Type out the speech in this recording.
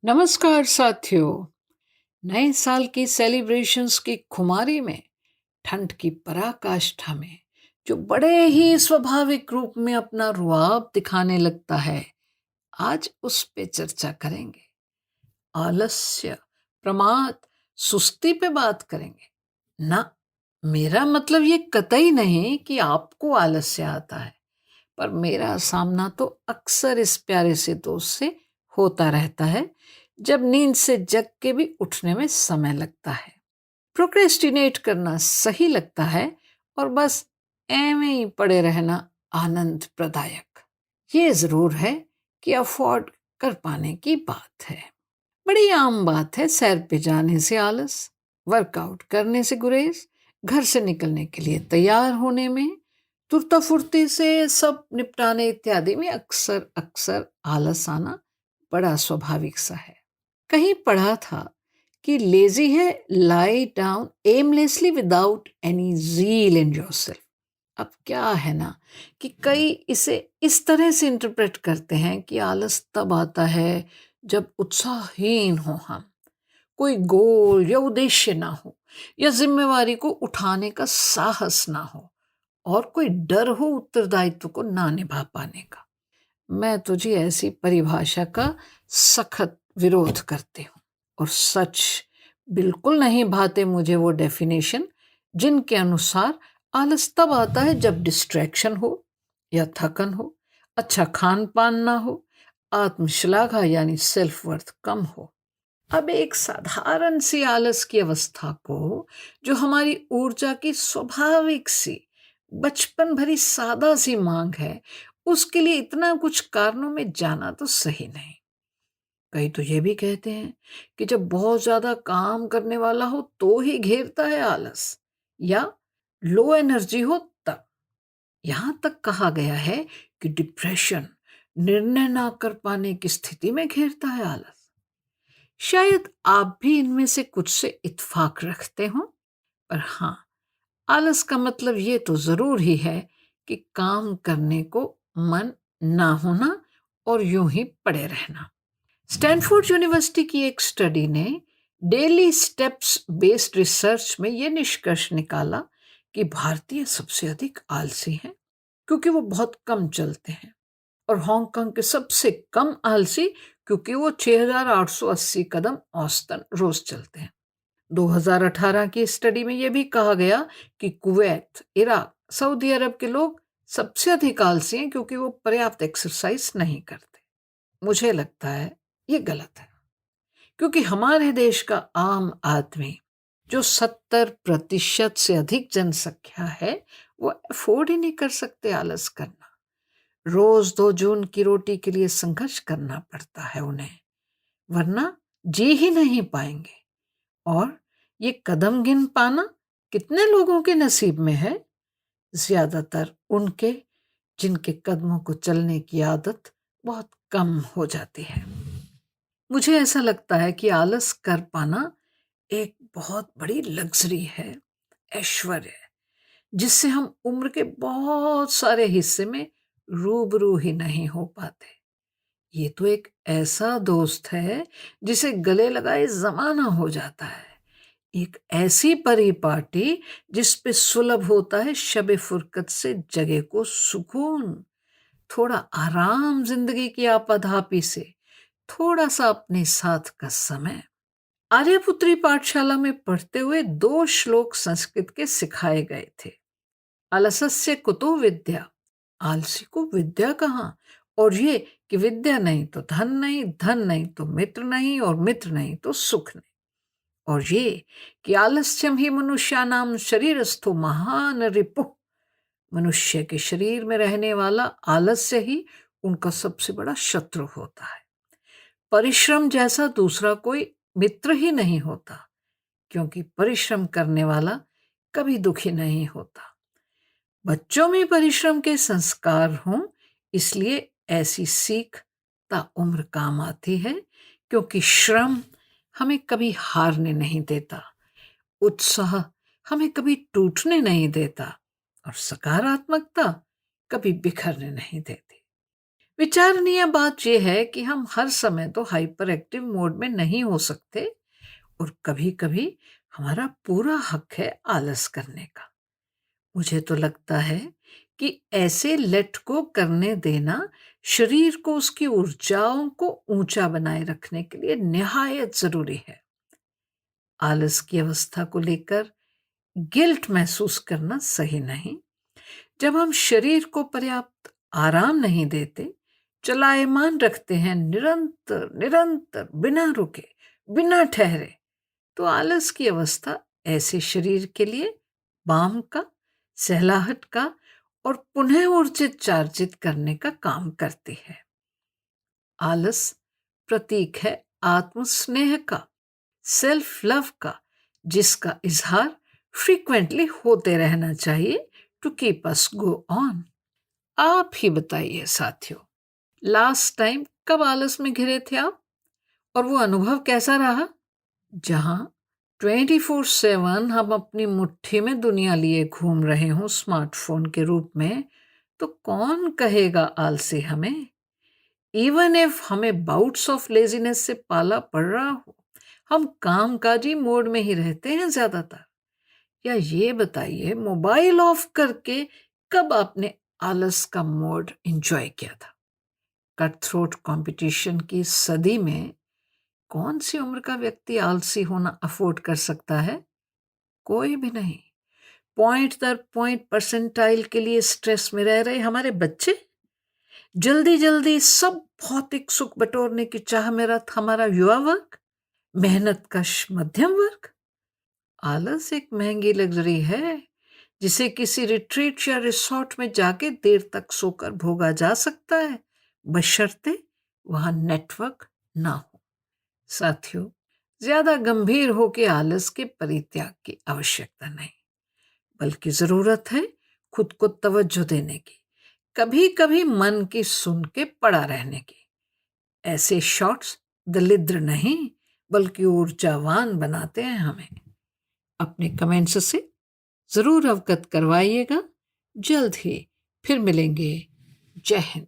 नमस्कार साथियों। नए साल की सेलिब्रेशंस की खुमारी में, ठंड की पराकाष्ठा में जो बड़े ही स्वाभाविक रूप में अपना रुआब दिखाने लगता है, आज उस पे चर्चा करेंगे। आलस्य, प्रमाद, सुस्ती पे बात करेंगे ना। मेरा मतलब ये कतई नहीं कि आपको आलस्य आता है, पर मेरा सामना तो अक्सर इस प्यारे से दोस्त से होता रहता है, जब नींद से जग के भी उठने में समय लगता है। प्रोक्रेस्टिनेट करना सही लगता है और बस एवं ही पड़े रहना आनंद प्रदायक। ये जरूर है कि अफोर्ड कर पाने की बात है। बड़ी आम बात है सैर पे जाने से आलस, वर्कआउट करने से गुरेज, घर से निकलने के लिए तैयार होने में, तुरता फुर्ती से सब निपटाने इत्यादि में अक्सर अक्सर आलस आना बड़ा स्वाभाविक सा है। कहीं पढ़ा था कि लेजी है lie down aimlessly without any zeal in yourself. अब क्या है ना कि कई इसे इस तरह से इंटरप्रेट करते हैं कि आलस तब आता है जब उत्साहहीन हो हम, कोई गोल या उद्देश्य ना हो, या जिम्मेवारी को उठाने का साहस ना हो, और कोई डर हो उत्तरदायित्व को ना निभा पाने का। मैं तो जी ऐसी परिभाषा का सखत विरोध करती हूँ। और सच बिल्कुल नहीं भाते मुझे वो डेफिनेशन जिनके अनुसार आलस तब आता है जब डिस्ट्रैक्शन हो या थकन हो, अच्छा खान पान ना हो, आत्मश्लाघा यानी सेल्फ वर्थ कम हो। अब एक साधारण सी आलस की अवस्था को, जो हमारी ऊर्जा की स्वाभाविक सी बचपन भरी सादा सी मांग है, उसके लिए इतना कुछ कारणों में जाना तो सही नहीं। कई तो ये भी कहते हैं कि जब बहुत ज्यादा काम करने वाला हो तो ही घेरता है आलस, या लो एनर्जी हो तब। यहां तक कहा गया है कि डिप्रेशन, निर्णय ना कर पाने की स्थिति में घेरता है आलस। शायद आप भी इनमें से कुछ से इत्फाक रखते हो, पर हाँ, आलस का मतलब ये तो जरूर ही है कि काम करने को मन ना होना और यूं ही पड़े रहना। स्टैनफोर्ड यूनिवर्सिटी की एक स्टडी ने डेली स्टेप्स बेस्ड रिसर्च में यह निष्कर्ष निकाला कि भारतीय सबसे अधिक आलसी हैं, क्योंकि वो बहुत कम चलते हैं, और हांगकांग के सबसे कम आलसी क्योंकि वो 6,880 कदम औसतन रोज चलते हैं। 2018 की स्टडी में यह भी कहा गया कि कुवैत, इराक, सऊदी अरब के लोग सबसे अधिक आलसी हैं, क्योंकि वो पर्याप्त एक्सरसाइज नहीं करते। मुझे लगता है ये गलत है, क्योंकि हमारे देश का आम आदमी, जो 70% से अधिक जनसंख्या है, वो अफोर्ड ही नहीं कर सकते आलस करना। रोज 2 जून की रोटी के लिए संघर्ष करना पड़ता है उन्हें, वरना जी ही नहीं पाएंगे। और ये कदम गिन पाना कितने लोगों के नसीब में है? ज्यादातर उनके जिनके कदमों को चलने की आदत बहुत कम हो जाती है। मुझे ऐसा लगता है कि आलस कर पाना एक बहुत बड़ी लग्जरी है, ऐश्वर्य है, जिससे हम उम्र के बहुत सारे हिस्से में रूबरू ही नहीं हो पाते। ये तो एक ऐसा दोस्त है जिसे गले लगाए जमाना हो जाता है। एक ऐसी परिपाटी जिस पे सुलभ होता है शबे फुरकत से जगह को सुकून, थोड़ा आराम जिंदगी की आपाधापी से, थोड़ा सा अपने साथ का समय। आर्यपुत्री पाठशाला में पढ़ते हुए 2 श्लोक संस्कृत के सिखाए गए थे। अलसस्य कुतो विद्या, आलसी को विद्या कहाँ। और ये कि विद्या नहीं तो धन नहीं, धन नहीं तो मित्र नहीं, और मित्र नहीं तो सुख नहीं। और ये कि आलस्यम ही मनुष्यानाम शरीरस्थो महान रिपुः, मनुष्य के शरीर में रहने वाला आलस्य ही उनका सबसे बड़ा शत्रु होता है। परिश्रम जैसा दूसरा कोई मित्र ही नहीं होता, क्योंकि परिश्रम करने वाला कभी दुखी नहीं होता। बच्चों में परिश्रम के संस्कार हों, इसलिए ऐसी सीख ताउम्र काम आती है, क्योंकि श्रम हमें कभी हारने नहीं देता, उत्साह हमें कभी टूटने नहीं देता, और सकारात्मकता कभी बिखरने नहीं देती। विचारणीय बात यह है कि हम हर समय तो हाइपर एक्टिव मोड में नहीं हो सकते और कभी-कभी हमारा पूरा हक है आलस करने का। मुझे तो लगता है कि ऐसे लेट को करने देना शरीर को उसकी ऊर्जाओं को ऊंचा बनाए रखने के लिए निहायत जरूरी है। आलस की अवस्था को लेकर गिल्ट महसूस करना सही नहीं। जब हम शरीर को पर्याप्त आराम नहीं देते, चलायमान रखते हैं निरंतर निरंतर बिना रुके, बिना ठहरे, तो आलस की अवस्था ऐसे शरीर के लिए बाम का, सहलाहट का और पुनः ऊर्जित चार्जित करने का काम करती है। आलस प्रतीक है आत्मस्नेह का, सेल्फ लव का, जिसका इजहार फ्रीक्वेंटली होते रहना चाहिए to keep us go on. आप ही बताइए साथियों, लास्ट टाइम कब आलस में घिरे थे आप, और वो अनुभव कैसा रहा? जहां 24/7 हम अपनी मुट्ठी में दुनिया लिए घूम रहे हों स्मार्टफोन के रूप में, तो कौन कहेगा आलसी हमें? इवन इफ हमें बाउट्स ऑफ लेजीनेस से पाला पड़ रहा हो, हम कामकाजी मोड में ही रहते हैं ज्यादातर। या ये बताइए, मोबाइल ऑफ करके कब आपने आलस का मोड एंजॉय किया था? कट थ्रोट कंपटीशन की सदी में कौन सी उम्र का व्यक्ति आलसी होना अफोर्ड कर सकता है? कोई भी नहीं। पॉइंट दर पॉइंट परसेंटाइल के लिए स्ट्रेस में रह रहे हमारे बच्चे, जल्दी जल्दी सब भौतिक सुख बटोरने की चाह में रत हमारा युवा वर्ग, मेहनत कश मध्यम वर्ग। आलस एक महंगी लग्जरी है जिसे किसी रिट्रीट या रिसोर्ट में जाके देर तक सोकर भोगा जा सकता है, बशर्ते वहां नेटवर्क ना हो। साथियों, ज्यादा गंभीर होकर आलस के परित्याग की आवश्यकता नहीं, बल्कि जरूरत है खुद को तवज्जो देने की, कभी कभी मन की सुन के पड़ा रहने की। ऐसे शॉट्स दलिद्र नहीं बल्कि ऊर्जावान बनाते हैं हमें। अपने कमेंट्स से जरूर अवगत करवाइएगा। जल्द ही फिर मिलेंगे। जय हिंद।